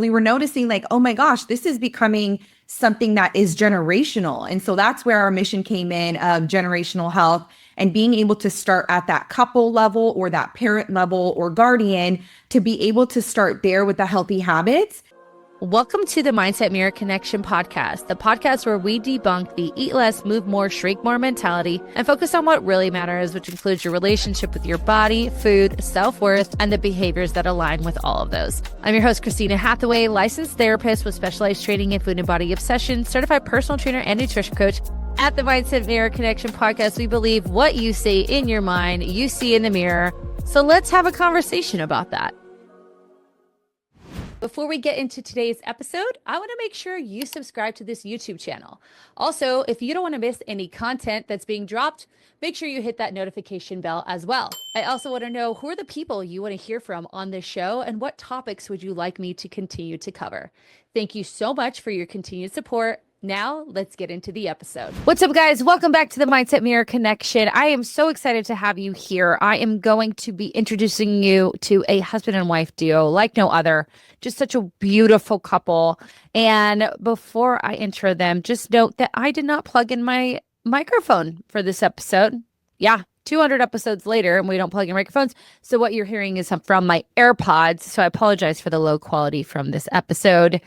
we were noticing like, oh my gosh, this is becoming something that is generational. And so that's where our mission came in of generational health and being able to start at that couple level or that parent level or guardian to be able to start there with the healthy habits. Welcome to the Mindset Mirror Connection podcast, the podcast where we debunk the eat less, move more, shrink more mentality and focus on what really matters, which includes your relationship with your body, food, self-worth, and the behaviors that align with all of those. I'm your host, Christina Hathaway, licensed therapist with specialized training in food and body obsession, certified personal trainer and nutrition coach. At the Mindset Mirror Connection podcast, we believe what you say in your mind, you see in the mirror. So let's have a conversation about that. Before we get into today's episode, I want to make sure you subscribe to this YouTube channel. Also, if you don't want to miss any content that's being dropped, make sure you hit that notification bell as well. I also want to know who are the people you want to hear from on this show and what topics would you like me to continue to cover. Thank you so much for your continued support. Now, let's get into the episode. What's up, guys? Welcome back to the Mindset Mirror Connection. I am so excited to have you here. I am going to be introducing you to a husband and wife duo like no other. Just such a beautiful couple. And before I intro them, just note that I did not plug in my microphone for this episode. Yeah, 200 episodes later, and we don't plug in microphones. So what you're hearing is from my AirPods. So I apologize for the low quality from this episode.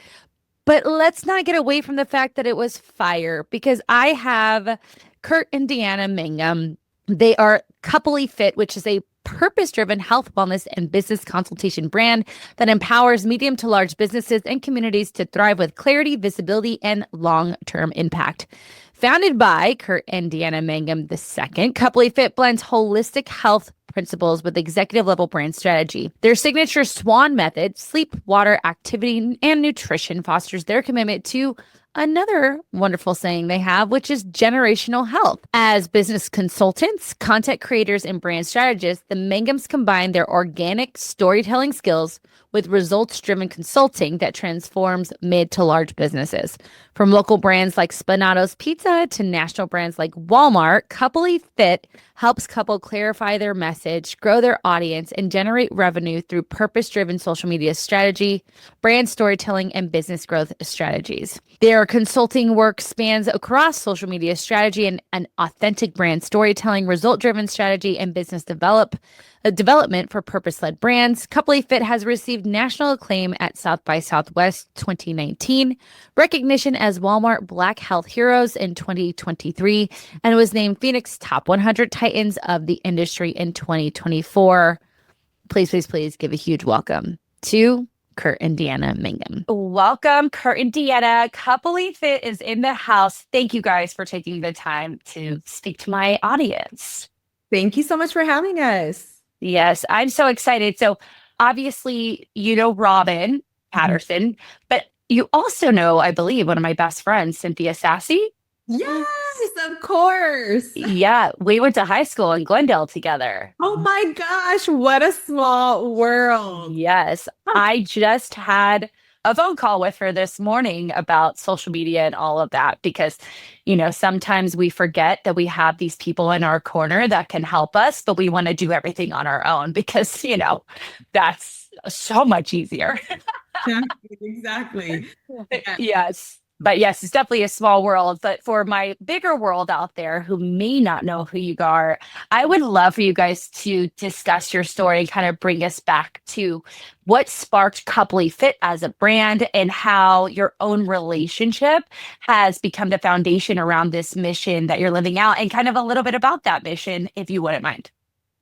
But let's not get away from the fact that it was fire, because I have Kurt and Deanna Mangum. They are Coupley Fit, which is a purpose-driven health, wellness, and business consultation brand that empowers medium to large businesses and communities to thrive with clarity, visibility, and long-term impact. Founded by Kurt and Deanna Mangum II, Coupley Fit blends holistic health principles with executive level brand strategy. Their signature SWAN Method, sleep, water, activity, and nutrition fosters their commitment to another wonderful saying they have, which is generational health. As business consultants, content creators, and brand strategists, the Mangums combine their organic storytelling skills with results-driven consulting that transforms mid to large businesses. From local brands like Spinato's Pizza to national brands like Walmart, Coupley Fit helps couples clarify their message, grow their audience, and generate revenue through purpose-driven social media strategy, brand storytelling, and business growth strategies. Their consulting work spans across social media strategy and an authentic brand storytelling, result-driven strategy, and business development for purpose-led brands. Coupley Fit has received national acclaim at South by Southwest 2019, recognition as Walmart Black Health Heroes in 2023, and was named Phoenix Top 100 Titans of the Industry in 2024. Please give a huge welcome to Kurt and Deanna Mangum. Welcome, Kurt and Deanna. Coupley Fit is in the house. Thank you guys for taking the time to speak to my audience. Thank you so much for having us. Yes, I'm so excited. So obviously, you know Robin Patterson, but you also know, I believe, one of my best friends, Cynthia Sassy. Yes, of course. Yeah, we went to high school in Glendale together. Oh my gosh, what a small world. Yes, I just had a phone call with her this morning about social media and all of that, because, you know, sometimes we forget that we have these people in our corner that can help us, but we want to do everything on our own because, you know, that's so much easier. Exactly. Yes. But yes, it's definitely a small world. But for my bigger world out there who may not know who you are, I would love for you guys to discuss your story and kind of bring us back to what sparked Coupley Fit as a brand and how your own relationship has become the foundation around this mission that you're living out, and kind of a little bit about that mission, if you wouldn't mind.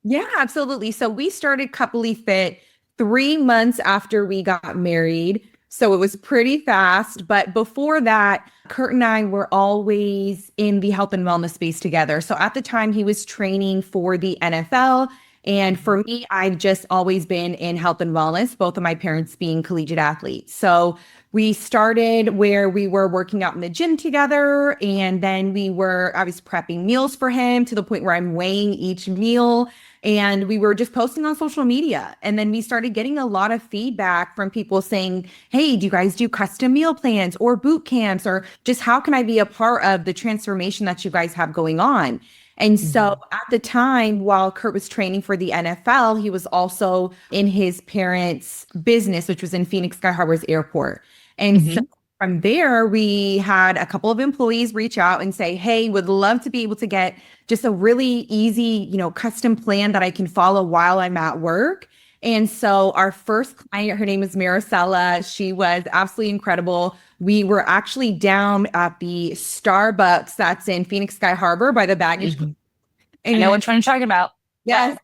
Yeah, absolutely. So we started Coupley Fit 3 months after we got married. So it was pretty fast. But before that, Kurt and I were always in the health and wellness space together. So at the time, he was training for the NFL. And for me, I've just always been in health and wellness, both of my parents being collegiate athletes. So we started where we were working out in the gym together. And then I was prepping meals for him to the point where I'm weighing each meal. And we were just posting on social media. And then we started getting a lot of feedback from people saying, hey, do you guys do custom meal plans or boot camps? Or just how can I be a part of the transformation that you guys have going on? And Mhm. so at the time, while Kurt was training for the NFL, he was also in his parents' business, which was in Phoenix Sky Harbor's airport. And so Mhm. from there, we had a couple of employees reach out and say, hey, would love to be able to get just a really easy, custom plan that I can follow while I'm at work. And so our first client, her name is Maricela. She was absolutely incredible. We were actually down at the Starbucks that's in Phoenix Sky Harbor by the baggage claim. Mhm. I know And which one you're talking about. yes,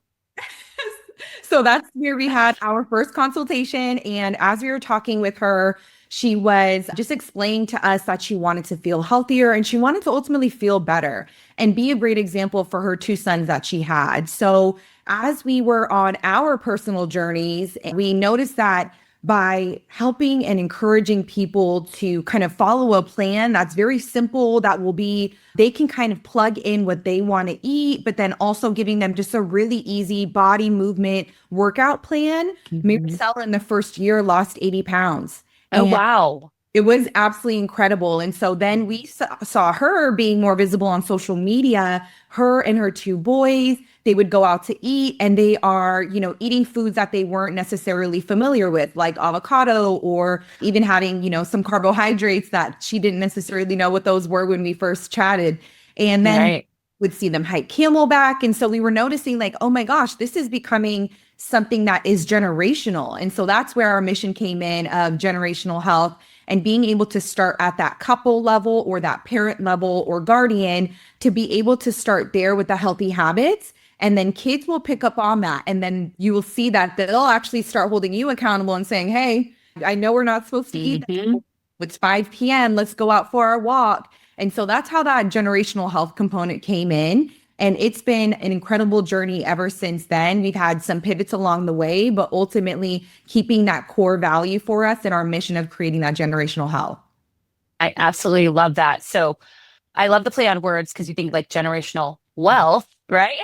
so that's where we had our first consultation. And as we were talking with her, she was just explaining to us that she wanted to feel healthier and she wanted to ultimately feel better and be a great example for her two sons that she had. So as we were on our personal journeys, we noticed that by helping and encouraging people to kind of follow a plan that's very simple, that will be, they can kind of plug in what they want to eat, but then also giving them just a really easy body movement workout plan. Mhm. Maricela in the first year lost 80 pounds. Oh, And wow. it was absolutely incredible. And so then we saw her being more visible on social media, her and her two boys, they would go out to eat and they are, eating foods that they weren't necessarily familiar with, like avocado or even having, some carbohydrates that she didn't necessarily know what those were when we first chatted. And then Right. would see them hike camelback. And so we were noticing like, oh my gosh, this is becoming something that is generational. And so that's where our mission came in of generational health and being able to start at that couple level or that parent level or guardian to be able to start there with the healthy habits. And then kids will pick up on that. And then you will see that they'll actually start holding you accountable and saying, hey, I know we're not supposed to eat. Mhm. It's 5 p.m. Let's go out for our walk. And so that's how that generational health component came in. And it's been an incredible journey ever since then. We've had some pivots along the way, but ultimately keeping that core value for us and our mission of creating that generational health. I absolutely love that. So I love the play on words because you think like generational wealth, right?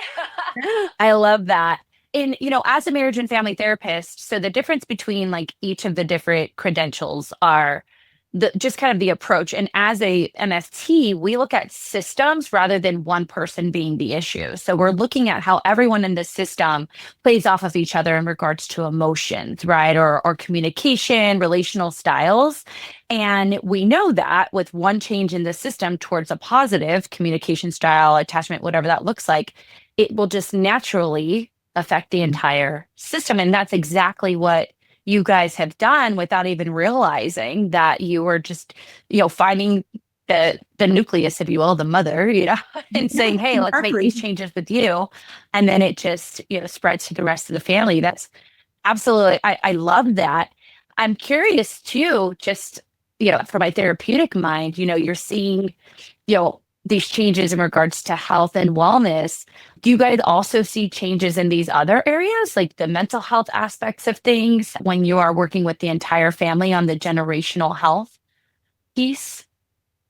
I love that. And, as a marriage and family therapist, so the difference between like each of the different credentials are just kind of the approach. And as a MFT, we look at systems rather than one person being the issue. So we're looking at how everyone in the system plays off of each other in regards to emotions, right? Or communication, relational styles. And we know that with one change in the system towards a positive communication style, attachment, whatever that looks like, it will just naturally affect the entire system. And that's exactly what you guys have done without even realizing that you were just, finding the nucleus, if you will, the mother, and saying, hey, let's make these Exactly. changes with you. And then it just, spreads to the rest of the family. That's absolutely, I love that. I'm curious too, just, for my therapeutic mind, you're seeing, these changes in regards to health and wellness. Do you guys also see changes in these other areas, like the mental health aspects of things, when you are working with the entire family on the generational health piece?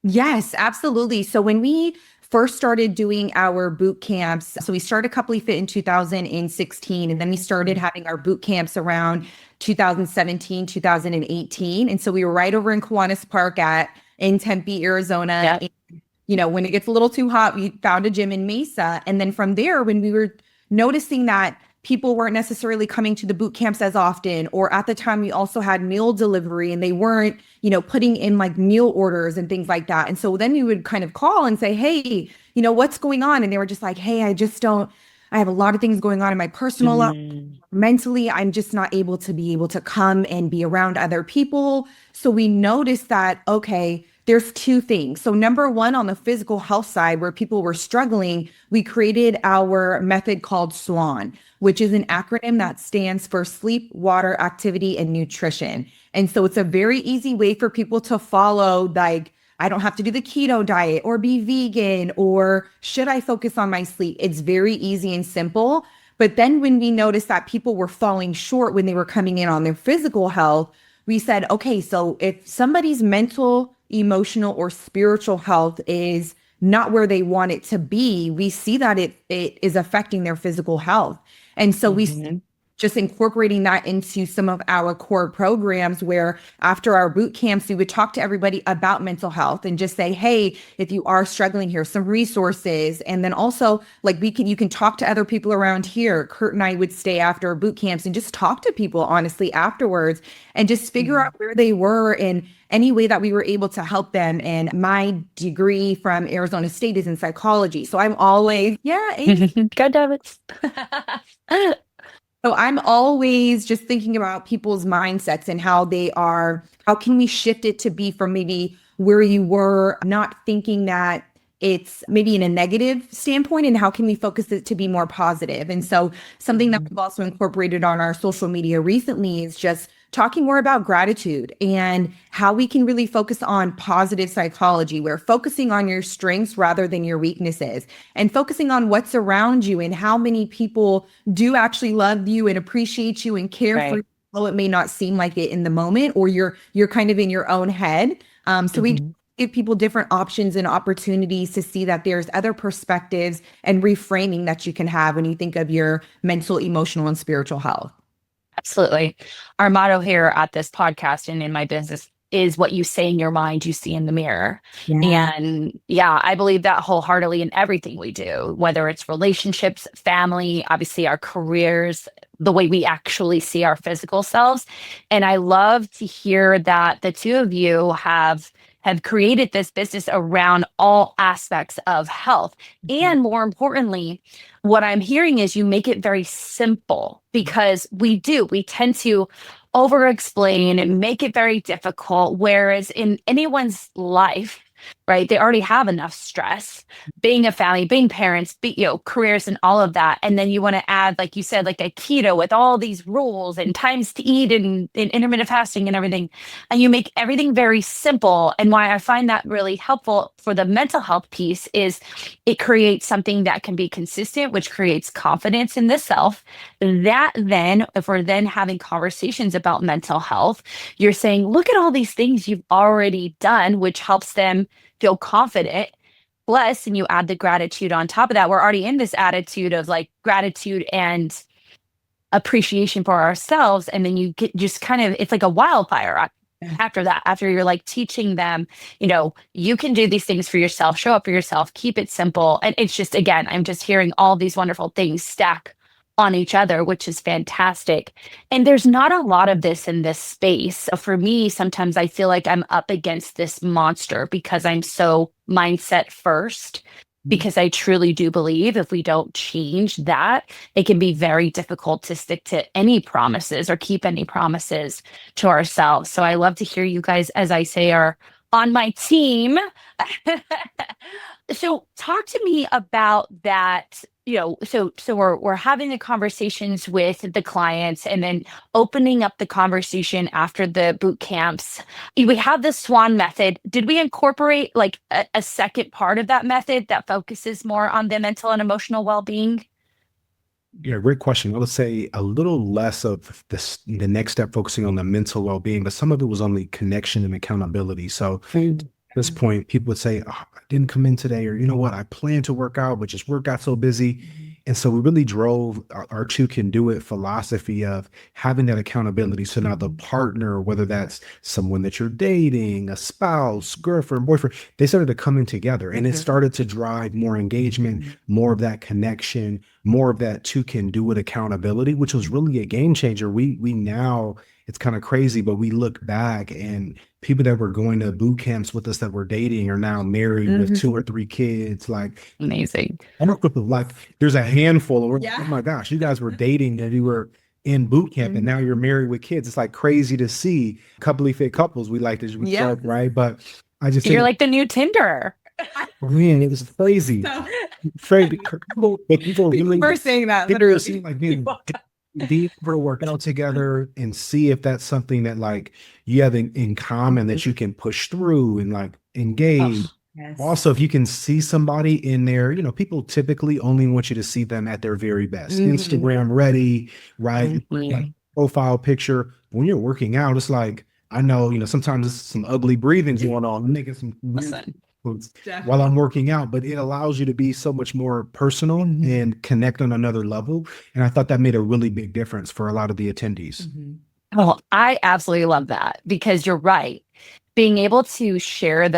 Yes, absolutely. So when we first started doing our boot camps, so we started Coupley Fit in 2016, and then we started having our boot camps around 2017, 2018. And so we were right over in Kiwanis Park in Tempe, Arizona. Yeah. When it gets a little too hot, we found a gym in Mesa. And then from there, when we were noticing that people weren't necessarily coming to the boot camps as often, or at the time we also had meal delivery and they weren't, putting in like meal orders and things like that. And so then we would kind of call and say, hey, what's going on? And they were just like, hey, I have a lot of things going on in my personal life. Mm. Mentally, I'm just not able to be able to come and be around other people. So we noticed that, okay, there's two things. So number one, on the physical health side, where people were struggling, we created our method called SWAN, which is an acronym that stands for sleep, water, activity, and nutrition. And so it's a very easy way for people to follow, like, I don't have to do the keto diet or be vegan, or should I focus on my sleep? It's very easy and simple. But then when we noticed that people were falling short when they were coming in on their physical health, we said, okay, so if somebody's mental, emotional, or spiritual health is not where they want it to be, we see that it is affecting their physical health. And so we Mhm. just incorporating that into some of our core programs, where after our boot camps, we would talk to everybody about mental health and just say, hey, if you are struggling, here's some resources. And then also, like, you can talk to other people around here. Kurt and I would stay after boot camps and just talk to people honestly afterwards and just figure out where they were in any way that we were able to help them. And my degree from Arizona State is in psychology. So I'm always, Go Davids. So I'm always just thinking about people's mindsets and how can we shift it to be from maybe where you were, not thinking that it's maybe in a negative standpoint, and how can we focus it to be more positive? And so something that we've also incorporated on our social media recently is just talking more about gratitude and how we can really focus on positive psychology. We're focusing on your strengths rather than your weaknesses, and focusing on what's around you and how many people do actually love you and appreciate you and care for you, though it may not seem like it in the moment, or you're kind of in your own head. So we give people different options and opportunities to see that there's other perspectives and reframing that you can have when you think of your mental, emotional, and spiritual health. Absolutely. Our motto here at this podcast and in my business is what you say in your mind, you see in the mirror. And I believe that wholeheartedly in everything we do, whether it's relationships, family, obviously our careers, the way we actually see our physical selves. And I love to hear that the two of you have created this business around all aspects of health. And more importantly, what I'm hearing is you make it very simple, because we tend to over explain and make it very difficult. Whereas in anyone's life, right, they already have enough stress, being a family, being parents, careers and all of that. And then you want to add, like you said, like a keto with all these rules and times to eat and intermittent fasting and everything. And you make everything very simple. And why I find that really helpful for the mental health piece is it creates something that can be consistent, which creates confidence in the self. That then, if we're then having conversations about mental health, you're saying, look at all these things you've already done, which helps them feel confident. Plus, and you add the gratitude on top of that, we're already in this attitude of like gratitude and appreciation for ourselves. And then you get just kind of, it's like a wildfire after that, after you're like teaching them, you can do these things for yourself, show up for yourself, keep it simple. And it's just, again, I'm just hearing all these wonderful things stack on each other, which is fantastic. And there's not a lot of this in this space. For me, sometimes I feel like I'm up against this monster because I'm so mindset first, because I truly do believe if we don't change that, it can be very difficult to stick to any promises or keep any promises to ourselves. So I love to hear you guys, as I say, are on my team. So talk to me about that. So we're having the conversations with the clients and then opening up the conversation after the boot camps. We have the SWAN method. Did we incorporate like a second part of that method that focuses more on the mental and emotional well-being? Yeah, great question. I would say a little less of the next step focusing on the mental well-being, but some of it was on the connection and accountability. So at this point, people would say, I didn't come in today, or you know what, I planned to work out, but just work got so busy. And so we really drove our two can do it philosophy of having that accountability. So now the partner, whether that's someone that you're dating, a spouse, girlfriend, boyfriend, they started to come in together, and it started to drive more engagement, more of that connection, more of that two can do it accountability, which was really a game changer. We now, it's kind of crazy, but we look back and people that were going to boot camps with us that were dating are now married with 2 or 3 kids. Like, amazing. I don't know, like there's a handful of, oh my gosh, you guys were dating and you were in boot camp and now you're married with kids. It's like crazy to see Coupley Fit couples. We like this, joke, right? But I just You're like the new Tinder. Man, it was crazy. But people really We're saying that literally seem like being deep for working out together and see if that's something that like you have in common that you can push through and like engage. Also, if you can see somebody in there, people typically only want you to see them at their very best. Instagram ready, right? Like, profile picture. When you're working out, it's like, I know, sometimes there's some ugly breathing going on. I'm making some while I'm working out, but it allows you to be so much more personal and connect on another level. And I thought that made a really big difference for a lot of the attendees. Oh, I absolutely love that because you're right. Being able to share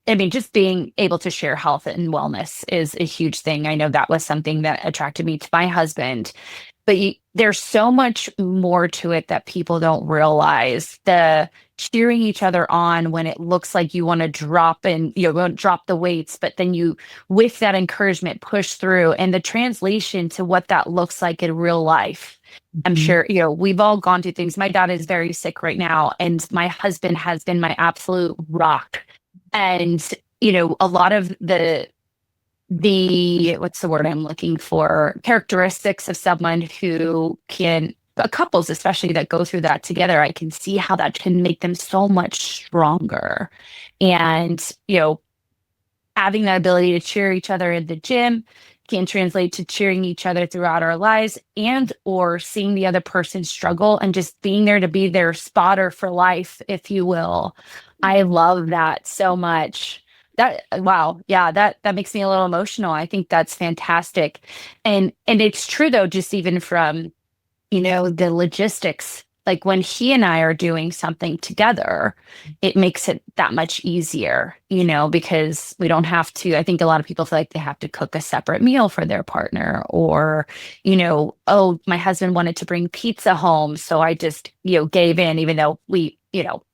just being able to share health and wellness is a huge thing. I know that was something that attracted me to my husband, but there's so much more to it that people don't realize. The cheering each other on when it looks like you want to drop the weights, but then you, with that encouragement, push through, and the translation to what that looks like in real life. I'm sure, we've all gone through things. My dad is very sick right now, and my husband has been my absolute rock. And, a lot of the what's the word I'm looking for? Characteristics of someone who couples especially that go through that together, I can see how that can make them so much stronger. And, having that ability to cheer each other in the gym can translate to cheering each other throughout our lives, and or seeing the other person struggle and just being there to be their spotter for life, if you will. I love that so much. That makes me a little emotional. I think that's fantastic. And it's true though, just even from, the logistics, like when he and I are doing something together, it makes it that much easier, because we don't have to. I think a lot of people feel like they have to cook a separate meal for their partner, or, oh, my husband wanted to bring pizza home, so I just, gave in, even though we,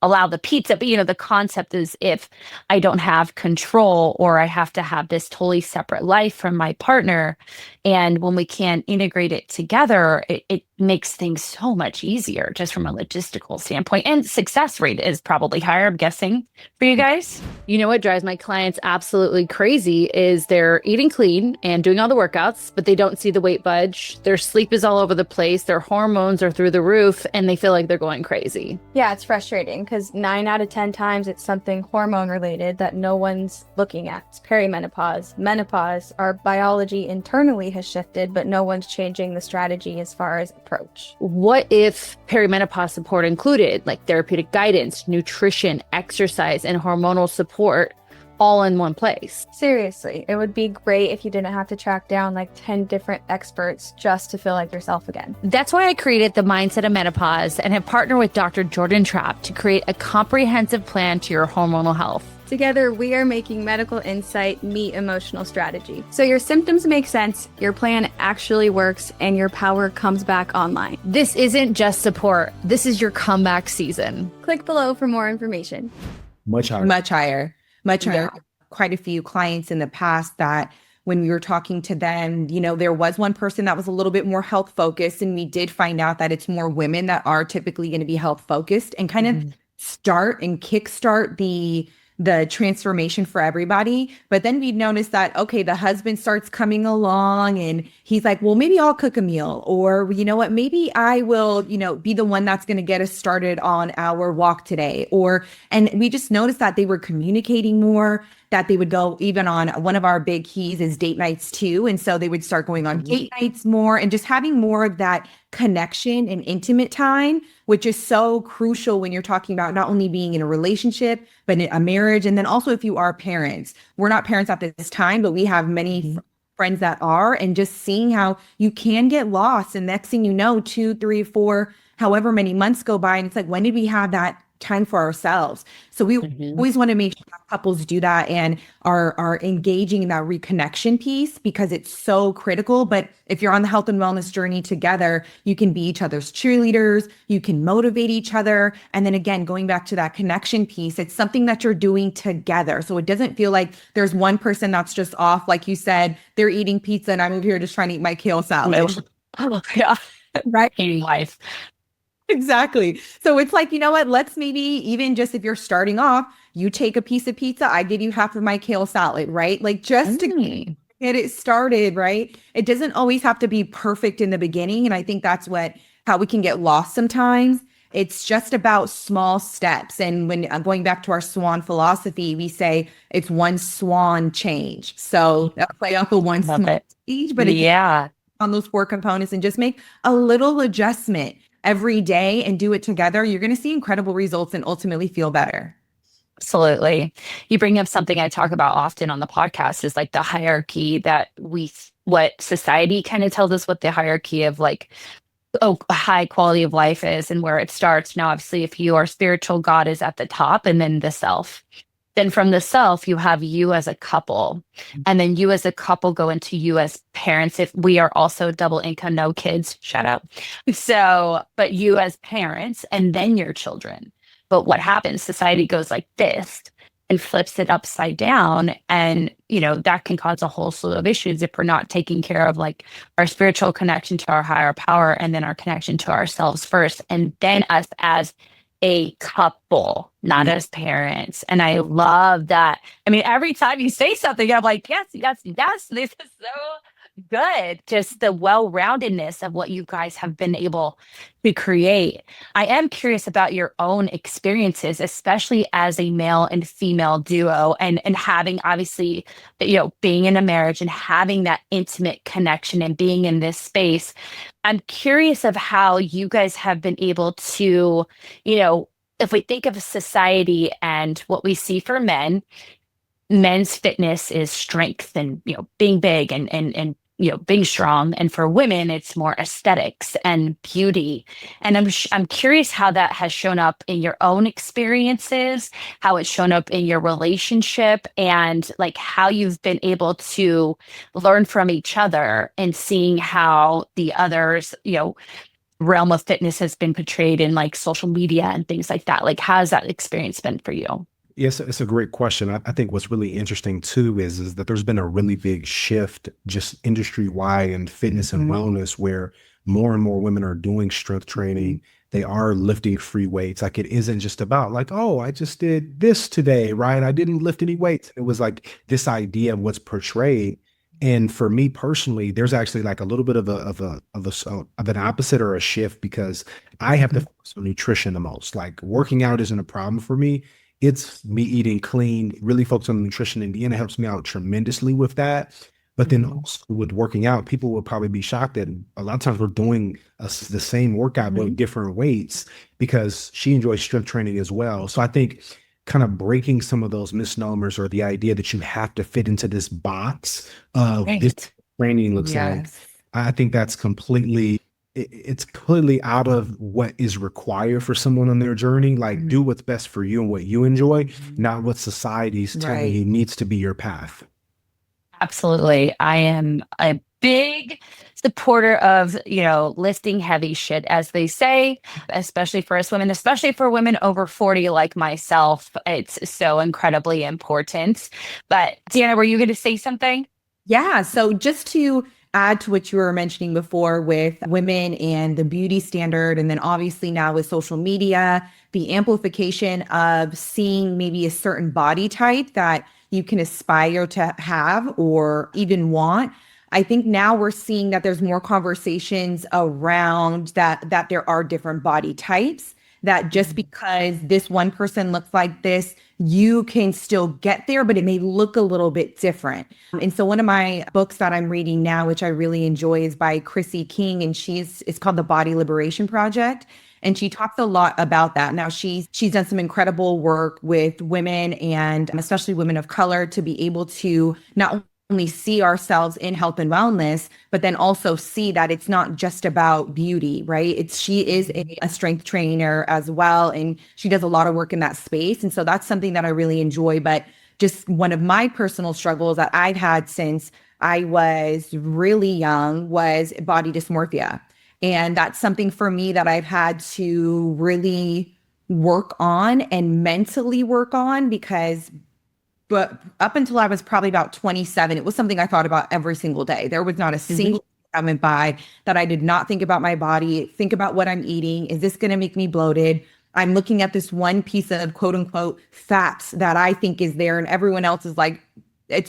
allow the pizza. But, the concept is if I don't have control, or I have to have this totally separate life from my partner, and when we can integrate it together, it makes things so much easier just from a logistical standpoint. And success rate is probably higher, I'm guessing, for you guys. You know what drives my clients absolutely crazy is they're eating clean and doing all the workouts, but they don't see the weight budge. Their sleep is all over the place. Their hormones are through the roof, and they feel like they're going crazy. Yeah, it's frustrating because 9 out of 10 times it's something hormone related that no one's looking at. It's perimenopause, menopause. Our biology internally has shifted, but no one's changing the strategy as far as approach. What if perimenopause support included like therapeutic guidance, nutrition, exercise, and hormonal support all in one place? Seriously, it would be great if you didn't have to track down like 10 different experts just to feel like yourself again. That's why I created the Mindset of Menopause and have partnered with Dr. Jordan Trapp to create a comprehensive plan to your hormonal health. Together, we are making medical insight meet emotional strategy. So your symptoms make sense, your plan actually works, and your power comes back online. This isn't just support. This is your comeback season. Click below for more information. Much higher. Much higher. Quite a few clients in the past that when we were talking to them, there was one person that was a little bit more health focused, and we did find out that it's more women that are typically going to be health focused, and kind of start and kickstart the transformation for everybody. But then we'd notice that, okay, the husband starts coming along and he's like, well, maybe I'll cook a meal, or you know what, maybe I will, be the one that's going to get us started on our walk today. And we just noticed that they were communicating more, that they would go even on one of our big keys is date nights too. And so they would start going on date nights more and just having more of that connection and intimate time, which is so crucial when you're talking about not only being in a relationship, but in a marriage. And then also if you are parents, we're not parents at this time, but we have many friends that are, and just seeing how you can get lost. And next thing you know, 2, 3, 4, however many months go by. And it's like, when did we have that time for ourselves? So we always want to make sure that couples do that and are engaging in that reconnection piece, because it's so critical. But if you're on the health and wellness journey together, you can be each other's cheerleaders, you can motivate each other. And then again, going back to that connection piece, it's something that you're doing together. So it doesn't feel like there's one person that's just off. Like you said, they're eating pizza and I'm over here just trying to eat my kale salad. Oh, yeah. Right. Hating life. Exactly. So it's like, you know what, let's maybe even just, if you're starting off, you take a piece of pizza, I give you half of my kale salad, right? Like just to get it started, right? It doesn't always have to be perfect in the beginning. And I think that's how we can get lost sometimes. It's just about small steps. And when going back to our SWAN philosophy, we say it's one SWAN change. So that's play off the one small change, but on those 4 components and just make a little adjustment every day and do it together, you're going to see incredible results and ultimately feel better. Absolutely. You bring up something I talk about often on the podcast is like the hierarchy that what society kind of tells us what the hierarchy of like, oh, a high quality of life is and where it starts. Now, obviously, if you are spiritual, God is at the top and then the self. Then from the self, you have you as a couple. And then you as a couple go into you as parents. If we are also double income, no kids, shout out. So, but you as parents and then your children. But what happens? Society goes like this and flips it upside down. And, that can cause a whole slew of issues if we're not taking care of like our spiritual connection to our higher power and then our connection to ourselves first. And then us as a couple, not as parents. And I love that. I mean, every time you say something, I'm like, yes, yes, yes, this is so good. Just the well-roundedness of what you guys have been able to create. I am curious about your own experiences, especially as a male and female duo and having obviously, being in a marriage and having that intimate connection and being in this space. I'm curious of how you guys have been able to, if we think of society and what we see for men, men's fitness is strength and, being big and being strong. And for women, it's more aesthetics and beauty. And I'm curious how that has shown up in your own experiences, how it's shown up in your relationship, and like how you've been able to learn from each other and seeing how the others, realm of fitness has been portrayed in like social media and things like that. Like, how has that experience been for you? Yes, it's a great question. I think what's really interesting too is that there's been a really big shift just industry-wide in fitness and wellness where more and more women are doing strength training. They are lifting free weights. Like it isn't just about like, oh, I just did this today, right? I didn't lift any weights. It was like this idea of what's portrayed. And for me personally, there's actually like a little bit of an opposite or a shift because I have to focus on nutrition the most. Like working out isn't a problem for me. It's me eating clean, really focus on nutrition, and Deanna helps me out tremendously with that. But then also with working out, people will probably be shocked that a lot of times we're doing the same workout, but different weights because she enjoys strength training as well. So I think kind of breaking some of those misnomers or the idea that you have to fit into this box of this training looks like, I think that's it's completely out of what is required for someone on their journey. Like do what's best for you and what you enjoy, not what society's telling you needs to be your path. Absolutely. I am a big supporter of, lifting heavy shit, as they say, especially for us women, especially for women over 40 like myself. It's so incredibly important. But Deanna, were you going to say something? Yeah. So just to add to what you were mentioning before with women and the beauty standard, and then obviously now with social media, the amplification of seeing maybe a certain body type that you can aspire to have or even want. I think now we're seeing that there's more conversations around that there are different body types, that just because this one person looks like this, you can still get there, but it may look a little bit different. And so one of my books that I'm reading now, which I really enjoy, is by Chrissy King, and it's called The Body Liberation Project. And she talks a lot about that. Now she's done some incredible work with women and especially women of color to be able to not only see ourselves in health and wellness, but then also see that it's not just about beauty, right? She is a strength trainer as well. And she does a lot of work in that space. And so that's something that I really enjoy. But just one of my personal struggles that I've had since I was really young was body dysmorphia. And that's something for me that I've had to really work on and mentally work on but up until I was probably about 27, it was something I thought about every single day. There was not a single day I went by that I did not think about my body, think about what I'm eating. Is this going to make me bloated? I'm looking at this one piece of quote unquote fats that I think is there. And everyone else is like,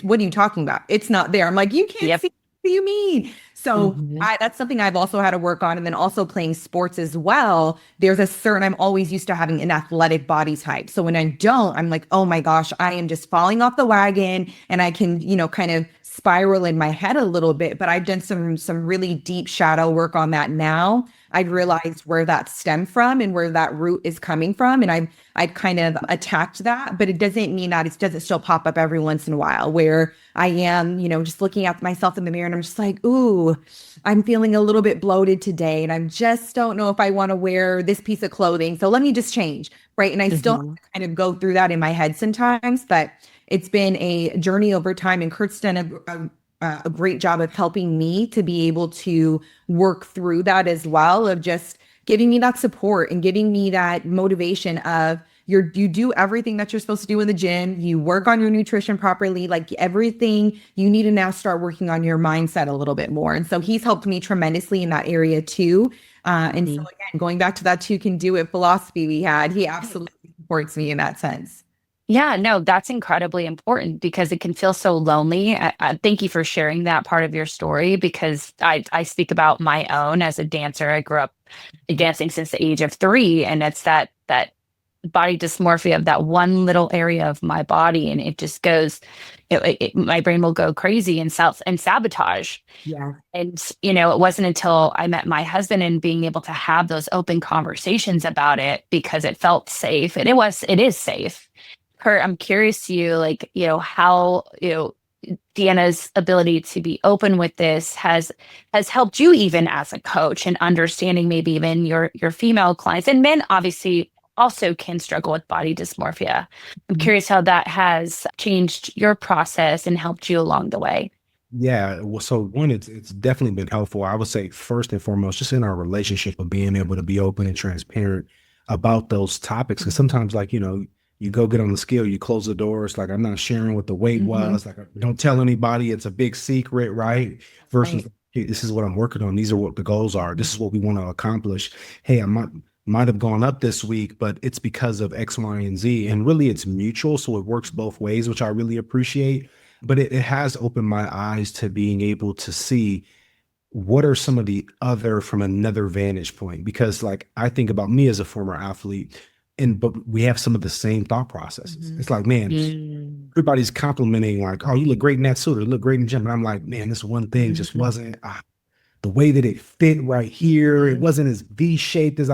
what are you talking about? It's not there. I'm like, you can't see. What do you mean? So that's something I've also had to work on. And then also playing sports as well. I'm always used to having an athletic body type. So when I don't, I'm like, oh my gosh, I am just falling off the wagon, and I can, kind of spiral in my head a little bit. But I've done some really deep shadow work on that now. I'd realized where that stemmed from and where that root is coming from. And I've kind of attacked that, but it doesn't mean that it doesn't still pop up every once in a while where I am, just looking at myself in the mirror and I'm just like, ooh, I'm feeling a little bit bloated today. And I just don't know if I want to wear this piece of clothing. So let me just change. Right. And I still have to kind of go through that in my head sometimes, but it's been a journey over time. And Kurt's done a great job of helping me to be able to work through that as well, of just giving me that support and giving me that motivation of you do everything that you're supposed to do in the gym. You work on your nutrition properly, like everything you need to now start working on your mindset a little bit more. And so he's helped me tremendously in that area too. And so again, going back to that "two can do it" philosophy he absolutely supports me in that sense. Yeah, no, that's incredibly important because it can feel so lonely. Thank you for sharing that part of your story, because I speak about my own as a dancer. I grew up dancing since the age of 3, and it's that body dysmorphia of that one little area of my body, and it just goes, my brain will go crazy and sabotage. Yeah. And it wasn't until I met my husband and being able to have those open conversations about it, because it felt safe, and it is safe. Kurt, I'm curious to you, how, Deanna's ability to be open with this has helped you even as a coach, and understanding maybe even your female clients, and men obviously also can struggle with body dysmorphia. I'm curious how that has changed your process and helped you along the way. Yeah, well, so one, it's definitely been helpful. I would say first and foremost, just in our relationship of being able to be open and transparent about those topics. Because sometimes, you go get on the scale, you close the door. It's like, I'm not sharing what the weight was. Like, don't tell anybody. It's a big secret, right? Versus, hey, this is what I'm working on. These are what the goals are. This is what we want to accomplish. Hey, I might have gone up this week, but it's because of X, Y, and Z. And really, it's mutual. So it works both ways, which I really appreciate. But it has opened my eyes to being able to see what are some of the other from another vantage point. Because I think about me as a former athlete, but we have some of the same thought processes. It's like, man, everybody's complimenting oh, you look great in that suit, or you look great in the gym. And I'm like, man, this one thing just wasn't the way that it fit right here. It wasn't as V-shaped as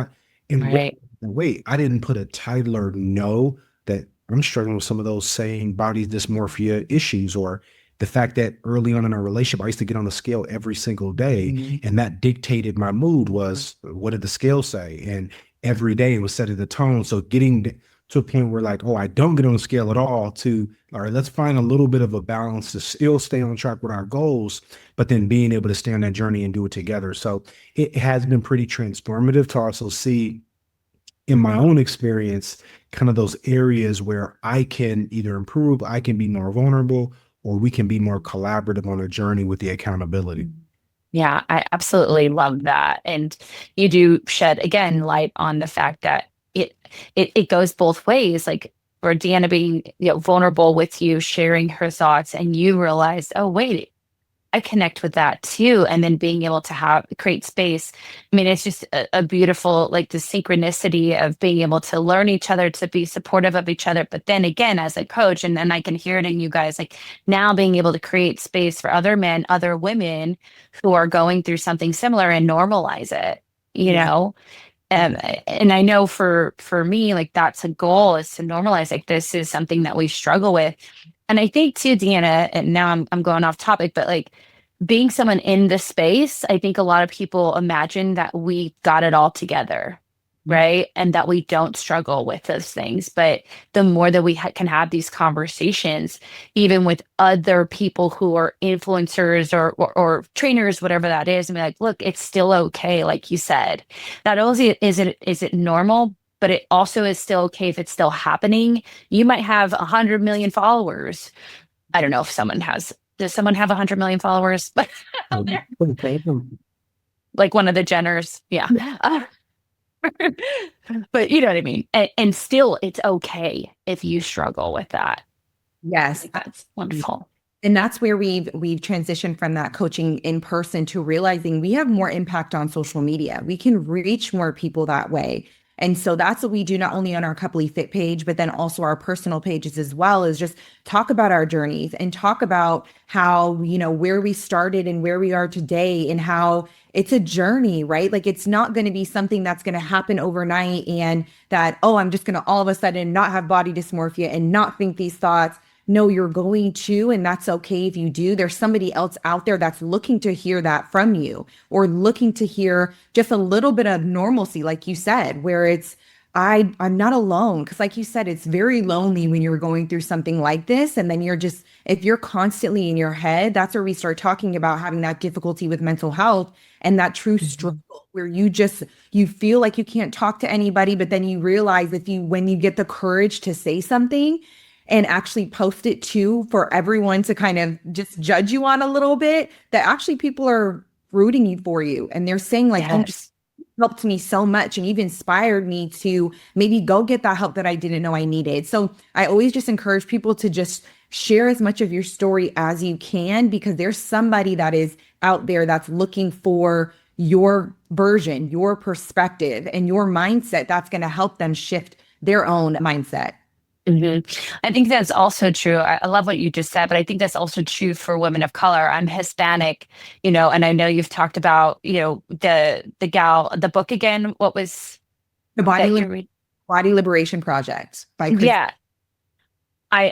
wait, I didn't put a title or know that I'm struggling with some of those same body dysmorphia issues, or the fact that early on in our relationship, I used to get on the scale every single day, and that dictated my mood. Was what did the scale say? And every day it was setting the tone. So getting to a point where I don't get on the scale at all, to, all right, let's find a little bit of a balance to still stay on track with our goals, but then being able to stay on that journey and do it together. So it has been pretty transformative to also see in my own experience, kind of those areas where I can either improve, I can be more vulnerable, or we can be more collaborative on a journey with the accountability. Yeah, I absolutely love that. And you do shed, again, light on the fact that it goes both ways. For Deanna being vulnerable with you, sharing her thoughts, and you realize, oh, wait, I connect with that too. And then being able to create space. I mean, it's just a beautiful, the synchronicity of being able to learn each other, to be supportive of each other. But then again, as a coach, and then I can hear it in you guys, now being able to create space for other men, other women who are going through something similar, and normalize it, And I know for me, that's a goal, is to normalize, this is something that we struggle with. And I think too, Deanna, and now I'm going off topic, but being someone in this space, I think a lot of people imagine that we got it all together, right? And that we don't struggle with those things. But the more that we can have these conversations, even with other people who are influencers or trainers, whatever that is, and be like, look, it's still okay. Like you said, not only is it normal, but it also is still okay if it's still happening. You might have 100 million followers. I don't know if does someone have 100 million followers? But like one of the Jenners. Yeah. But you know what I mean? And still, it's okay if you struggle with that. Yes. That's wonderful. And that's where we've transitioned from that coaching in person to realizing we have more impact on social media. We can reach more people that way. And so that's what we do not only on our Coupley Fit page, but then also our personal pages as well, is just talk about our journeys and talk about how, where we started and where we are today, and how it's a journey, right? Like, it's not going to be something that's going to happen overnight and that, oh, I'm just going to all of a sudden not have body dysmorphia and not think these thoughts. No, you're going to, and that's okay if you do. There's somebody else out there that's looking to hear that from you, or looking to hear just a little bit of normalcy, like you said, where it's, I'm not alone. Because like you said, it's very lonely when you're going through something like this. And then if you're constantly in your head, that's where we start talking about having that difficulty with mental health and that true struggle where you feel like you can't talk to anybody, but then you realize when you get the courage to say something and actually post it too, for everyone to kind of just judge you on a little bit, that actually people are rooting you for you. And they're saying like, Yes. oh, helped me so much, and even inspired me to maybe go get that help that I didn't know I needed. So I always just encourage people to just share as much of your story as you can, because there's somebody that is out there that's looking for your version, your perspective, and your mindset that's going to help them shift their own mindset. I think that's also true. I love what you just said, but I think that's also true for women of color. I'm Hispanic, and I know you've talked about, the book again. What was The Body Liberation Project by Christina. Yeah.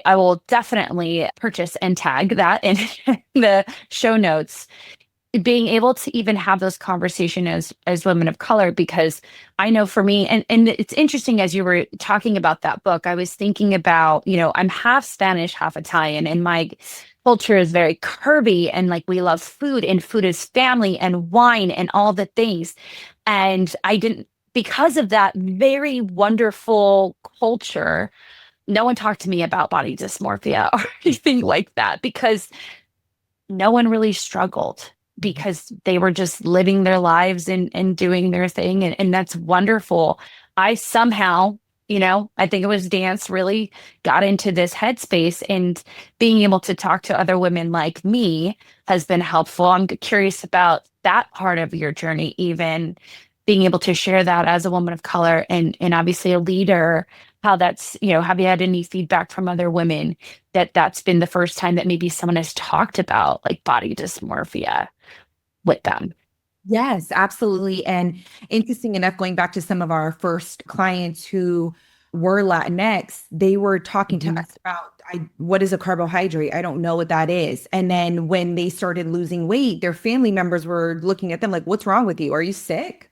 I will definitely purchase and tag that in the show notes. Being able to even have those conversations as women of color, because I know for me, and it's interesting, as you were talking about that book, I was thinking about, I'm half Spanish, half Italian, and my culture is very curvy, and like we love food, and food is family and wine and all the things. And because of that very wonderful culture, no one talked to me about body dysmorphia or anything like that, because no one really struggled, because they were just living their lives and doing their thing. And that's wonderful. I somehow, I think it was dance, really got into this headspace, and being able to talk to other women like me has been helpful. I'm curious about that part of your journey, even being able to share that as a woman of color and obviously a leader, how that's, have you had any feedback from other women that's been the first time that maybe someone has talked about like body dysmorphia with them? Yes, absolutely. And interesting enough, going back to some of our first clients who were Latinx, they were talking to us about, what is a carbohydrate? I don't know what that is. And then when they started losing weight, their family members were looking at them like, what's wrong with you? Are you sick?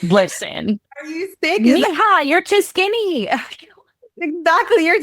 Listen, Are you sick? Mija, you're too skinny. Exactly. You're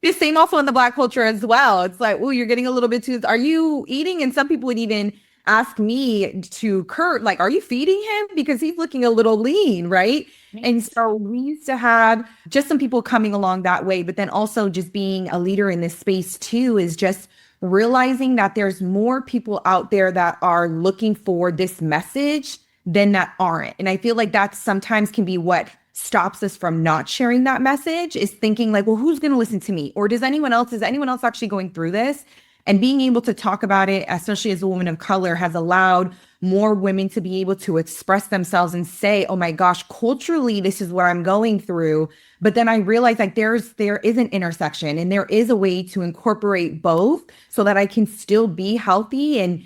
the same also in the Black culture as well. It's like, oh, you're getting a little bit too, are you eating? And some people would even ask me to Kurt, like, are you feeding him? Because he's looking a little lean, right? And so we used to have just some people coming along that way, but then also just being a leader in this space too, is just realizing that there's more people out there that are looking for this message than that aren't. And I feel like that sometimes can be what stops us from not sharing that message, is thinking like, well, who's going to listen to me? Or is anyone else actually going through this? And being able to talk about it, especially as a woman of color, has allowed more women to be able to express themselves and say, oh my gosh, culturally, this is what I'm going through. But then I realized like there is an intersection, and there is a way to incorporate both so that I can still be healthy and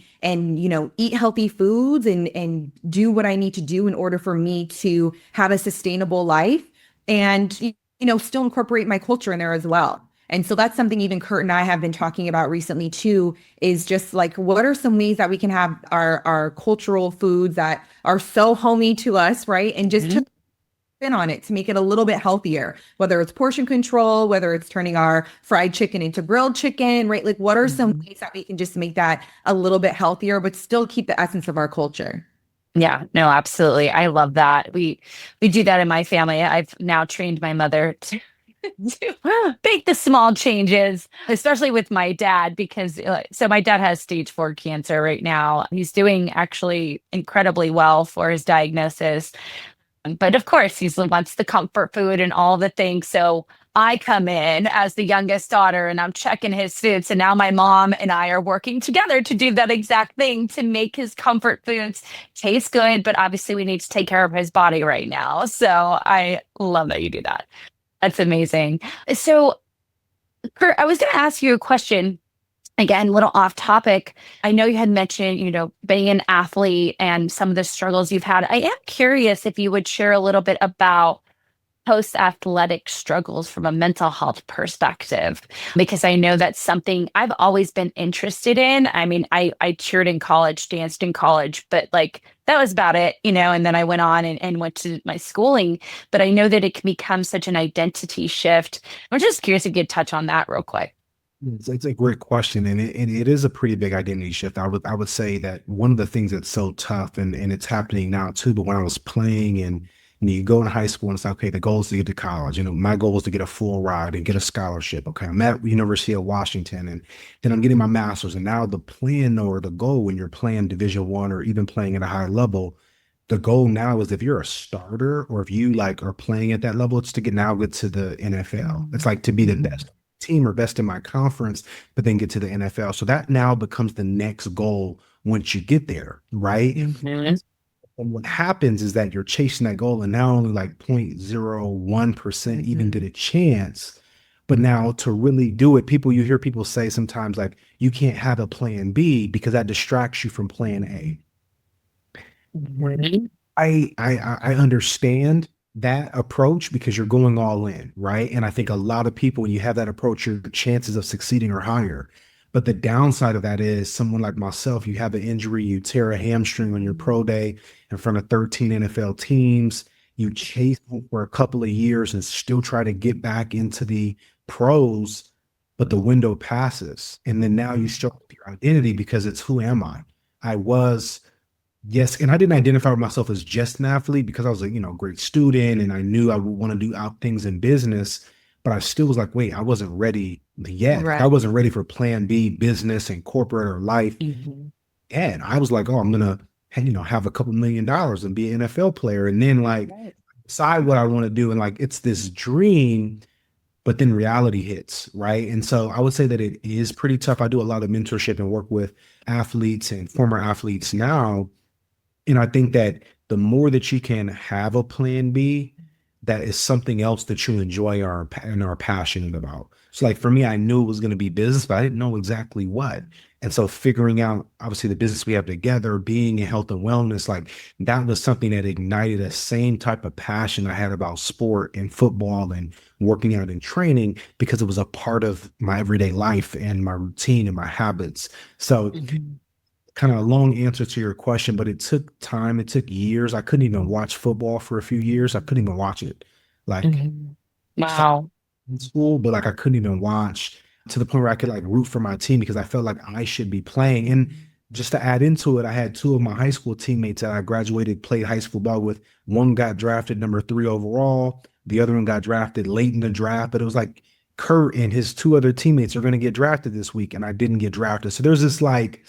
eat healthy foods and do what I need to do in order for me to have a sustainable life, and still incorporate my culture in there as well. And so that's something even Kurt and I have been talking about recently too, is just like, what are some ways that we can have our cultural foods that are so homey to us, right? And just to spin on it to make it a little bit healthier, whether it's portion control, whether it's turning our fried chicken into grilled chicken, right? Like, what are some ways that we can just make that a little bit healthier, but still keep the essence of our culture? Yeah, no, absolutely. I love that. We do that in my family. I've now trained my mother to make the small changes, especially with my dad, because so my dad has stage 4 cancer right now. He's doing actually incredibly well for his diagnosis. But of course, he wants the comfort food and all the things. So I come in as the youngest daughter and I'm checking his foods. And now my mom and I are working together to do that exact thing, to make his comfort foods taste good. But obviously, we need to take care of his body right now. So I love that you do that. That's amazing. So, Kurt, I was going to ask you a question. Again, a little off topic. I know you had mentioned, being an athlete and some of the struggles you've had. I am curious if you would share a little bit about post-athletic struggles from a mental health perspective, because I know that's something I've always been interested in. I mean, I cheered in college, danced in college, but like that was about it, and then I went on and went to my schooling. But I know that it can become such an identity shift. I'm just curious if you could touch on that real quick. It's a great question, and it is a pretty big identity shift. I would say that one of the things that's so tough, and it's happening now too. But when I was playing, and you go in high school, and it's like, okay, the goal is to get to college. My goal is to get a full ride and get a scholarship. Okay, I'm at University of Washington, and then I'm getting my master's. And now the plan or the goal when you're playing Division I or even playing at a high level, the goal now is if you're a starter or if you like are playing at that level, it's to get to the NFL. It's like to be the best team or best in my conference, but then get to the NFL. So that now becomes the next goal once you get there, right? Mm-hmm. And what happens is that you're chasing that goal, and now only like 0.01% even did a chance. But now to really do it, you hear people say sometimes like, you can't have a plan B because that distracts you from plan A. Mm-hmm. I understand that approach because you're going all in, right? And I think a lot of people, when you have that approach, your chances of succeeding are higher. But the downside of that is someone like myself, you have an injury, you tear a hamstring on your pro day in front of 13 NFL teams, you chase for a couple of years and still try to get back into the pros, but the window passes. And then now you struggle with your identity because it's, who am I? Yes, and I didn't identify myself as just an athlete because I was a great student and I knew I would want to do out things in business, but I still was like, wait, I wasn't ready yet. Right. I wasn't ready for plan B, business and corporate or life. Mm-hmm. And I was like, oh, I'm gonna have a couple $1 million and be an NFL player, and then decide what I want to do, and like it's this dream. But then reality hits, right? And so I would say that it is pretty tough. I do a lot of mentorship and work with athletes and former athletes now. And I think that the more that you can have a plan B, that is something else that you enjoy and are passionate about. So like for me, I knew it was going to be business, but I didn't know exactly what. And so figuring out, obviously, the business we have together, being in health and wellness, like that was something that ignited the same type of passion I had about sport and football and working out and training, because it was a part of my everyday life and my routine and my habits. So kind of a long answer to your question, but it took time. It took years. I couldn't even watch football for a few years. I couldn't even watch it. Like, Wow. in school, but like I couldn't even watch, to the point where I could like root for my team because I felt like I should be playing. And just to add into it, I had two of my high school teammates that I played high school ball with. One got drafted number 3 overall. The other one got drafted late in the draft, but it was like Kurt and his 2 other teammates are going to get drafted this week, and I didn't get drafted. So there's this like,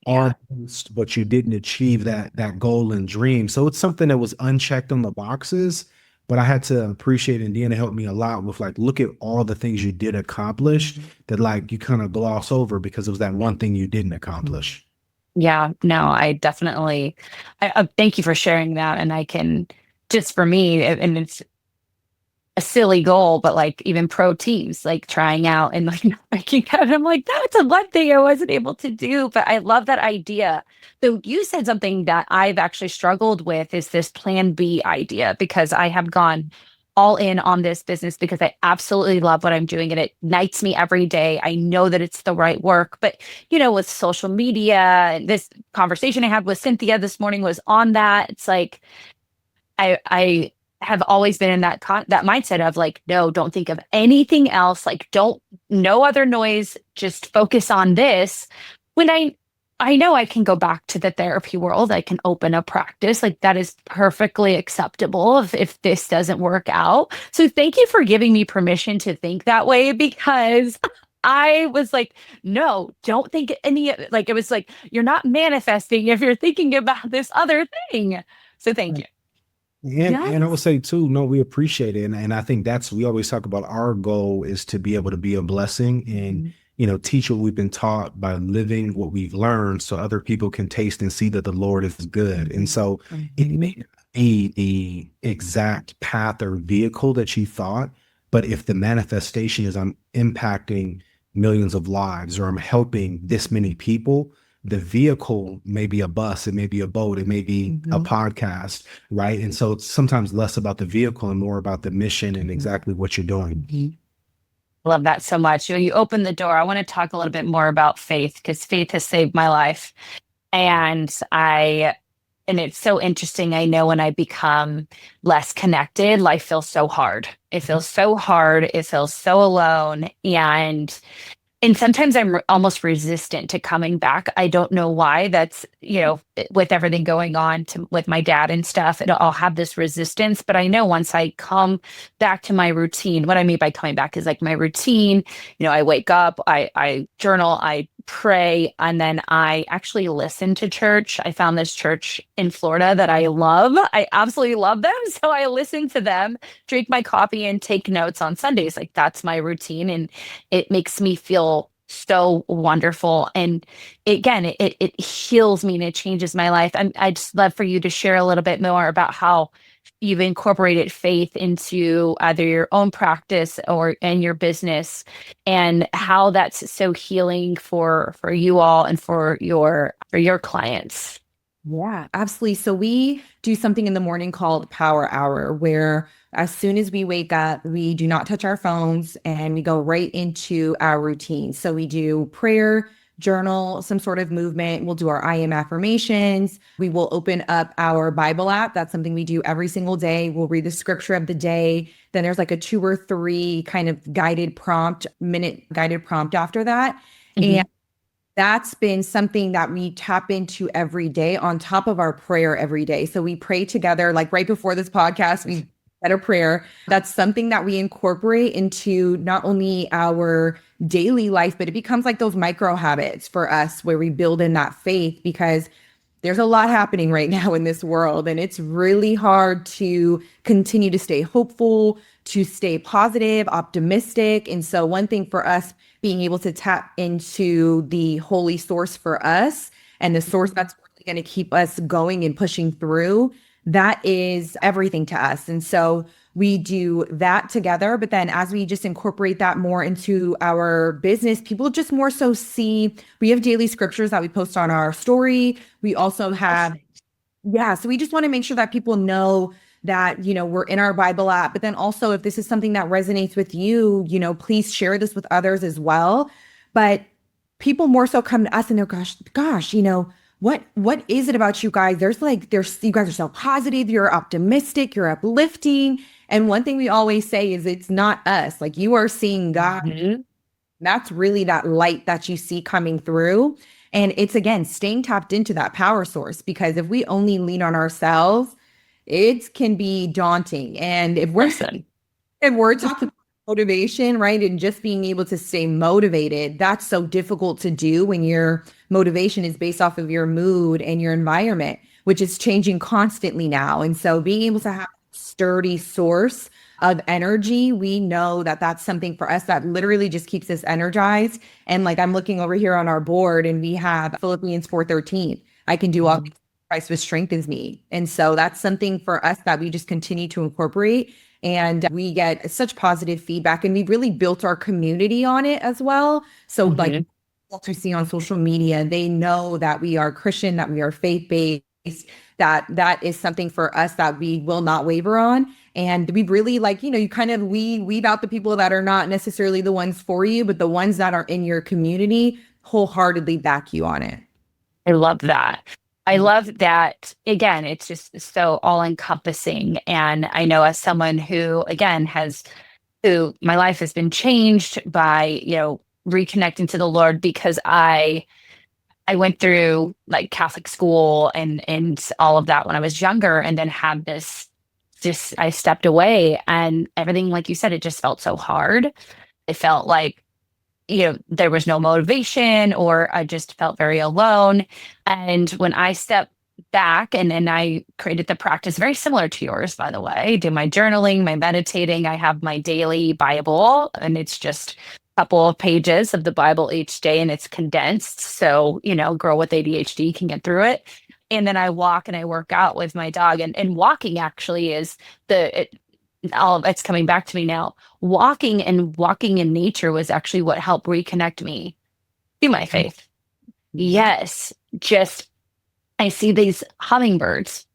almost, but you didn't achieve that goal and dream. So it's something that was unchecked on the boxes, but I had to appreciate, and Deanna helped me a lot with like, look at all the things you did accomplish that like you kind of gloss over because it was that one thing you didn't accomplish. Yeah, no, I definitely, I thank you for sharing that. And I can, just for me, and it's a silly goal, but like even pro teams, like trying out and like not making out. I'm like, that's the one thing I wasn't able to do. But I love that idea. So you said something that I've actually struggled with, is this plan B idea, because I have gone all in on this business because I absolutely love what I'm doing and it ignites me every day. I know that it's the right work, but with social media, and this conversation I had with Cynthia this morning was on that. It's like, I have always been in that mindset of like, no, don't think of anything else. Like, no other noise, just focus on this. When I know I can go back to the therapy world, I can open a practice, like that is perfectly acceptable if this doesn't work out. So thank you for giving me permission to think that way, because I was like, no, don't think like, it was like, you're not manifesting if you're thinking about this other thing. So thank you. And I would say too, no, we appreciate it. And I think we always talk about our goal is to be able to be a blessing and, teach what we've been taught by living what we've learned so other people can taste and see that the Lord is good. And so it may not be the exact path or vehicle that you thought, but if the manifestation is I'm impacting millions of lives or I'm helping this many people, the vehicle may be a bus, it may be a boat, it may be a podcast, right? And so it's sometimes less about the vehicle and more about the mission and exactly what you're doing. Love that so much. You opened the door. I want to talk a little bit more about faith because faith has saved my life. And it's so interesting. I know when I become less connected, life feels so hard. It feels so hard. It feels so alone. And sometimes I'm almost resistant to coming back. I don't know why. That's, with everything going on with my dad and stuff, I'll have this resistance. But I know once I come back to my routine, what I mean by coming back is like my routine. I wake up, I journal, I pray, and then I actually listen to church. I found this church in Florida that I love. I absolutely love them. So I listen to them, drink my coffee, and take notes on Sundays. Like that's my routine. And it makes me feel so wonderful. And again, it heals me and it changes my life. I'd just love for you to share a little bit more about how you've incorporated faith into either your own practice or in your business and how that's so healing for you all and for your clients. Yeah, absolutely. So we do something in the morning called Power Hour, where as soon as we wake up, we do not touch our phones and we go right into our routine. So we do prayer, journal, some sort of movement. We'll do our I am affirmations. We will open up our Bible app. That's something we do every single day. We'll read the scripture of the day. Then there's like a 2 or 3 kind of minute guided prompt after that. And that's been something that we tap into every day on top of our prayer every day. So we pray together, like right before this podcast, we said a prayer. That's something that we incorporate into not only our daily life, but it becomes like those micro habits for us where we build in that faith because there's a lot happening right now in this world. And it's really hard to continue to stay hopeful, to stay positive, optimistic. And so one thing for us being able to tap into the holy source for us and the source that's really going to keep us going and pushing through, that is everything to us. And so we do that together. But then as we just incorporate that more into our business, people just more so see, we have daily scriptures that we post on our story. We also have, so we just want to make sure that people know that, we're in our Bible app, but then also if this is something that resonates with you, please share this with others as well. But people more so come to us and they're, gosh, what is it about you guys? You guys are so positive, you're optimistic, you're uplifting. And one thing we always say is it's not us. Like you are seeing God. That's really that light that you see coming through. And it's again, staying tapped into that power source, because if we only lean on ourselves, it can be daunting. And if we're talking motivation, right? And just being able to stay motivated, that's so difficult to do when your motivation is based off of your mood and your environment, which is changing constantly now. And so being able to have a sturdy source of energy, we know that that's something for us that literally just keeps us energized. And like I'm looking over here on our board and we have Philippians 4:13. I can do all things through Christ which strengthens me. And so that's something for us that we just continue to incorporate. And we get such positive feedback, and we've really built our community on it as well. So like what we see on social media, they know that we are Christian, that we are faith-based, that is something for us that we will not waver on. And we really you kind of weed out the people that are not necessarily the ones for you, but the ones that are in your community wholeheartedly back you on it. I love that. I love that. Again, it's just so all encompassing. And I know as someone who, again, who my life has been changed by, reconnecting to the Lord, because I went through like Catholic school and all of that when I was younger, and then had I stepped away, and everything, like you said, it just felt so hard. It felt like, there was no motivation, or I just felt very alone. And when I stepped back and I created the practice very similar to yours, by the way. I do my journaling, my meditating. I have my daily Bible, and it's just a couple of pages of the Bible each day, and it's condensed. So, girl with ADHD can get through it. And then I walk and I work out with my dog. And walking actually is it's coming back to me now. Walking in nature was actually what helped reconnect me to my faith. Yes. Just, I see these hummingbirds,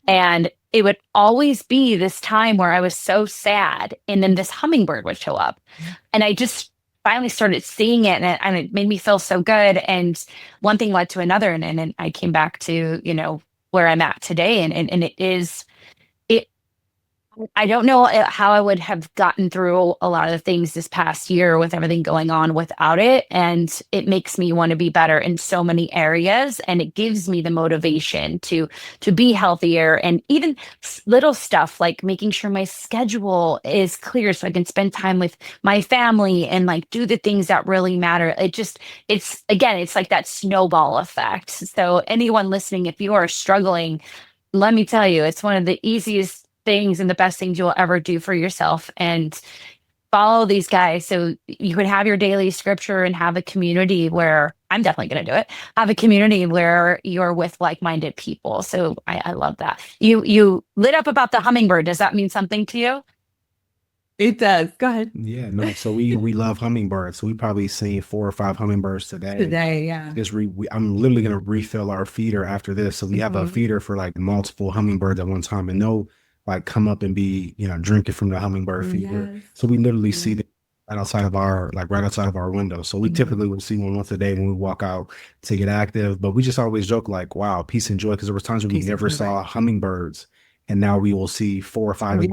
and it would always be this time where I was so sad, and then this hummingbird would show up, and I just finally started seeing it, and it made me feel so good. And one thing led to another, and then I came back to, where I'm at today. And it is, I don't know how I would have gotten through a lot of the things this past year with everything going on without it. And it makes me want to be better in so many areas. And it gives me the motivation to be healthier, and even little stuff like making sure my schedule is clear so I can spend time with my family and like do the things that really matter. It's like that snowball effect. So anyone listening, if you are struggling, let me tell you, it's one of the easiest things and the best things you'll ever do for yourself. And follow these guys so you can have your daily scripture and have a community where I'm definitely going to do it. Have a community where you're with like-minded people. So I love that. You lit up about the hummingbird. Does that mean something to you? It does. Go ahead. Yeah, no. So we love hummingbirds. So we probably seen 4 or 5 hummingbirds today. Yeah. I'm literally gonna refill our feeder after this. So we have a feeder for like multiple hummingbirds at one time, and no like come up and be drinking from the hummingbird feeder. Yes. So we literally see them right outside of our window. So we typically would see one once a day when we walk out to get active. But we just always joke like, wow, peace and joy, because there was times when we never saw hummingbirds, and now we will see 4 or 5.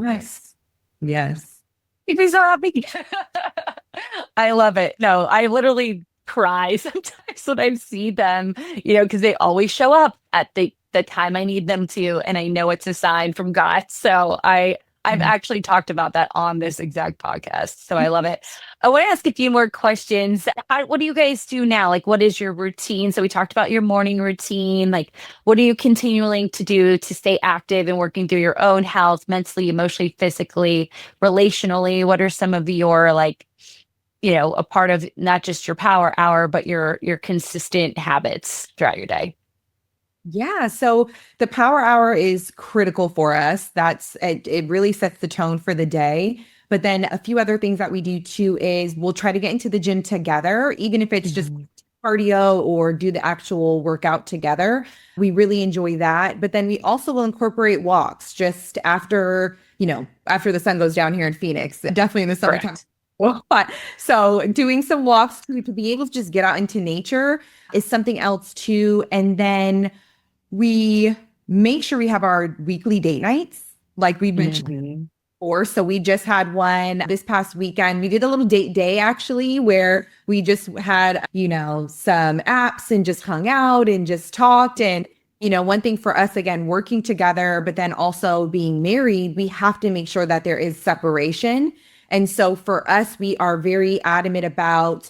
Yes. You'd be so happy. I love it. No, I literally cry sometimes when I see them, because they always show up at the time I need them to, and I know it's a sign from God. So I've actually talked about that on this exact podcast. So I love it. I want to ask a few more questions. What do you guys do now? Like, what is your routine? So we talked about your morning routine. Like, what are you continuing to do to stay active and working through your own health, mentally, emotionally, physically, relationally? What are some of your a part of not just your power hour, but your consistent habits throughout your day? Yeah. So the power hour is critical for us. It really sets the tone for the day. But then a few other things that we do too is we'll try to get into the gym together, even if it's just cardio or do the actual workout together. We really enjoy that. But then we also will incorporate walks just after the sun goes down here in Phoenix, definitely in the summertime. So doing some walks to be able to just get out into nature is something else too. And then we make sure we have our weekly date nights, like we mentioned before. So we just had one this past weekend. We did a little date day actually, where we just had, some apps and just hung out and just talked. And, one thing for us, again, working together, but then also being married, we have to make sure that there is separation. And so for us, we are very adamant about,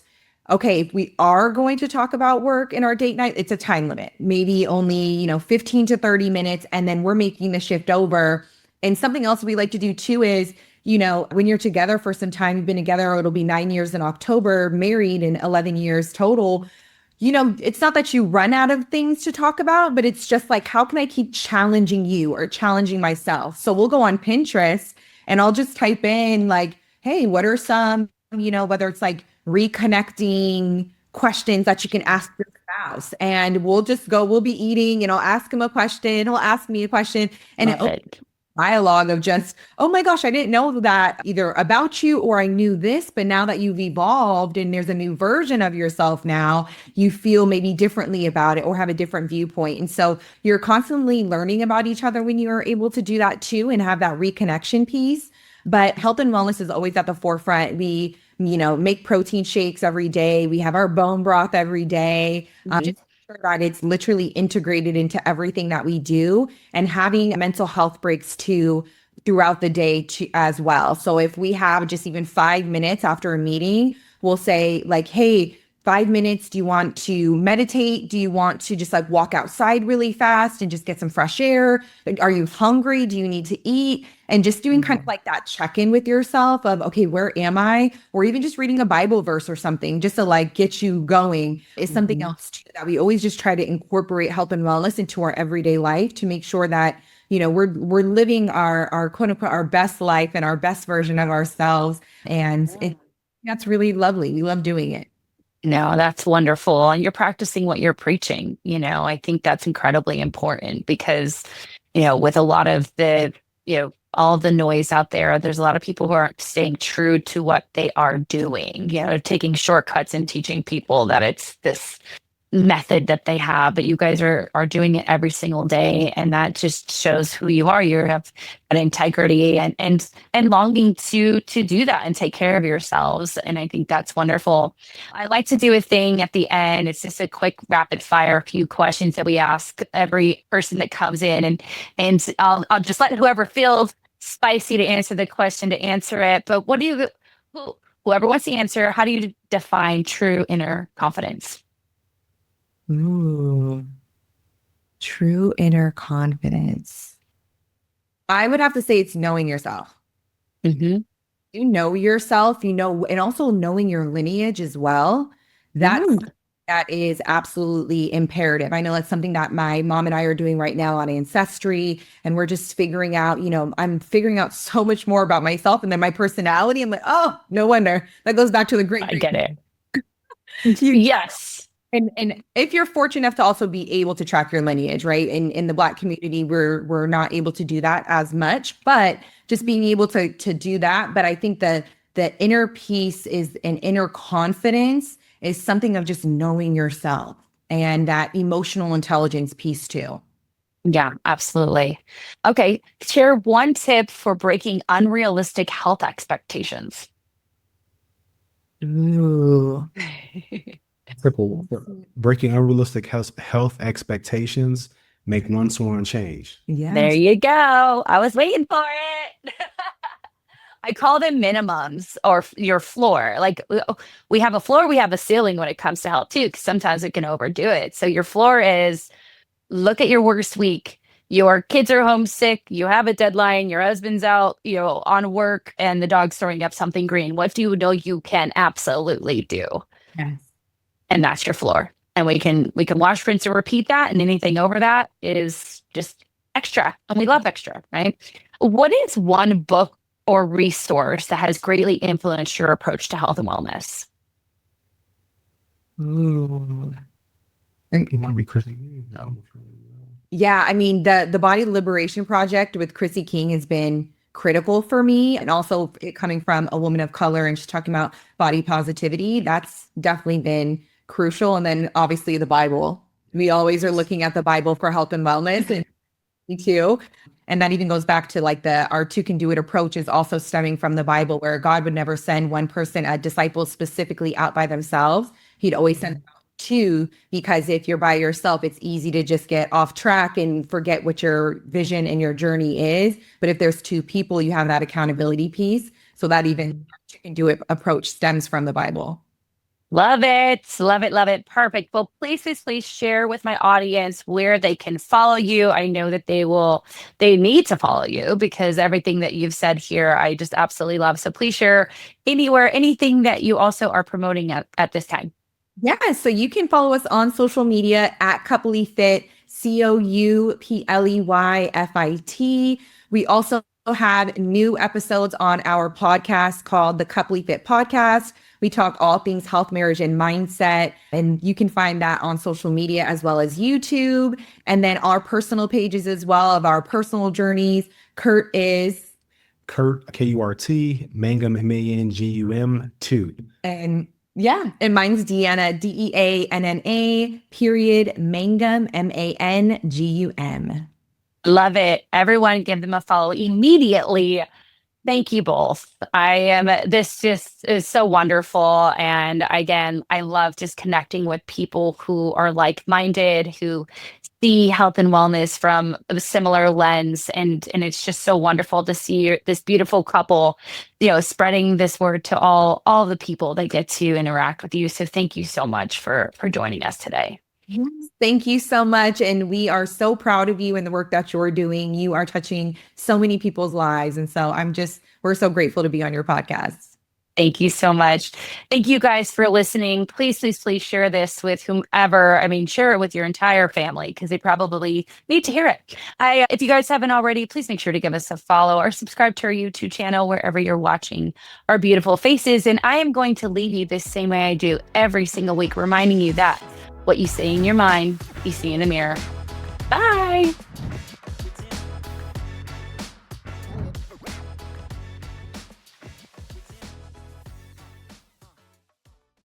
okay, if we are going to talk about work in our date night, it's a time limit, maybe only, 15 to 30 minutes. And then we're making the shift over. And something else we like to do too is, when you're together for some time, you've been together, it'll be 9 years in October, married in 11 years total. It's not that you run out of things to talk about, but it's just like, how can I keep challenging you or challenging myself? So we'll go on Pinterest and I'll just type in like, hey, what are some, whether it's like reconnecting questions that you can ask your spouse, and we'll be eating and I'll ask him a question, he'll ask me a question, and it dialogue of just, oh my gosh, I didn't know that either about you or I knew this, but now that you've evolved and there's a new version of yourself now, you feel maybe differently about it or have a different viewpoint. And so you're constantly learning about each other when you're able to do that too and have that reconnection piece. But health and wellness is always at the forefront. We, make protein shakes every day. We have our bone broth every day. Just sure that it's literally integrated into everything that we do, and having mental health breaks too throughout the day as well. So if we have just even 5 minutes after a meeting, we'll say like, hey, 5 minutes? Do you want to meditate? Do you want to just like walk outside really fast and just get some fresh air? Are you hungry? Do you need to eat? And just doing kind of like that check-in with yourself of, okay, where am I? Or even just reading a Bible verse or something just to like get you going is something else too, that we always just try to incorporate health and wellness into our everyday life to make sure that, you know, we're living our quote unquote, our best life and our best version of ourselves. And that's really lovely. We love doing it. No, that's wonderful. And you're practicing what you're preaching. You know, I think that's incredibly important because, you know, with a lot of the, you know, all the noise out there, there's a lot of people who aren't staying true to what they are doing, you know, taking shortcuts and teaching people that it's this method that they have, but you guys are doing it every single day, and that just shows who you are. You have an integrity and longing to do that and take care of yourselves, and I think that's wonderful. I like to do a thing at the end. It's just a quick rapid fire, a few questions that we ask every person that comes in, and I'll just let whoever feels spicy to answer the question to answer it. But whoever wants to answer, how do you define true inner confidence? Ooh, true inner confidence. I would have to say it's knowing yourself. Mm-hmm. You know yourself, you know, and also knowing your lineage as well. That is absolutely imperative. I know that's something that my mom and I are doing right now on Ancestry, and we're just figuring out, you know, I'm figuring out so much more about myself and then my personality. I'm like, oh, no wonder. That goes back to the great. I get it. Yes. And if you're fortunate enough to also be able to track your lineage, right? In the Black community, we're not able to do that as much, but just being able to do that. But I think the inner peace is an inner confidence is something of just knowing yourself and that emotional intelligence piece too. Yeah, absolutely. Okay. Share one tip for breaking unrealistic health expectations. Ooh. Triple breaking unrealistic health expectations, make one sworn change. Yeah. There you go. I was waiting for it. I call them minimums or your floor. Like we have a floor, we have a ceiling when it comes to health too, because sometimes we can overdo it. So your floor is look at your worst week. Your kids are homesick. You have a deadline. Your husband's out, you know, on work, and the dog's throwing up something green. What do you know you can absolutely do? Yes. And that's your floor. And we can wash, rinse, and repeat that. And anything over that is just extra. And we love extra, right? What is one book or resource that has greatly influenced your approach to health and wellness? Ooh. It might be Chrissy. Yeah, I mean, the Body Liberation Project with Chrissy King has been critical for me, and also it coming from a woman of color and she's talking about body positivity, that's definitely been crucial. And then obviously the Bible. We always are looking at the Bible for health and wellness, and me too. And that even goes back to like our two can do it approach is also stemming from the Bible, where God would never send one person, a disciple specifically out by themselves. He'd always send two, because if you're by yourself, it's easy to just get off track and forget what your vision and your journey is. But if there's two people, you have that accountability piece. So that even you can do it approach stems from the Bible. Love it. Love it. Love it. Perfect. Well, please share with my audience where they can follow you. I know that they need to follow you because everything that you've said here, I just absolutely love. So please share anywhere, anything that you also are promoting at this time. Yeah, so you can follow us on social media at Coupley Fit, CoupleyFit. We also have new episodes on our podcast called the Coupley Fit Podcast. We talk all things health, marriage, and mindset, and you can find that on social media as well as YouTube, and then our personal pages as well of our personal journeys. Kurt is Kurt, Kurt, Mangum, Mangum 2. And yeah, and mine's Deanna, Deanna, period, Mangum, Mangum. Love it. Everyone give them a follow immediately. Thank you both. This just is so wonderful. And again, I love just connecting with people who are like-minded, who see health and wellness from a similar lens. And it's just so wonderful to see this beautiful couple, spreading this word to all the people that get to interact with you. So thank you so much for joining us today. Thank you so much. And we are so proud of you and the work that you're doing. You are touching so many people's lives. And so we're so grateful to be on your podcast. Thank you so much. Thank you guys for listening. Please, please, please share this with whomever. Share it with your entire family because they probably need to hear it. If you guys haven't already, please make sure to give us a follow or subscribe to our YouTube channel wherever you're watching our beautiful faces. And I am going to leave you this same way I do every single week, reminding you that what you say in your mind, you see in the mirror. Bye.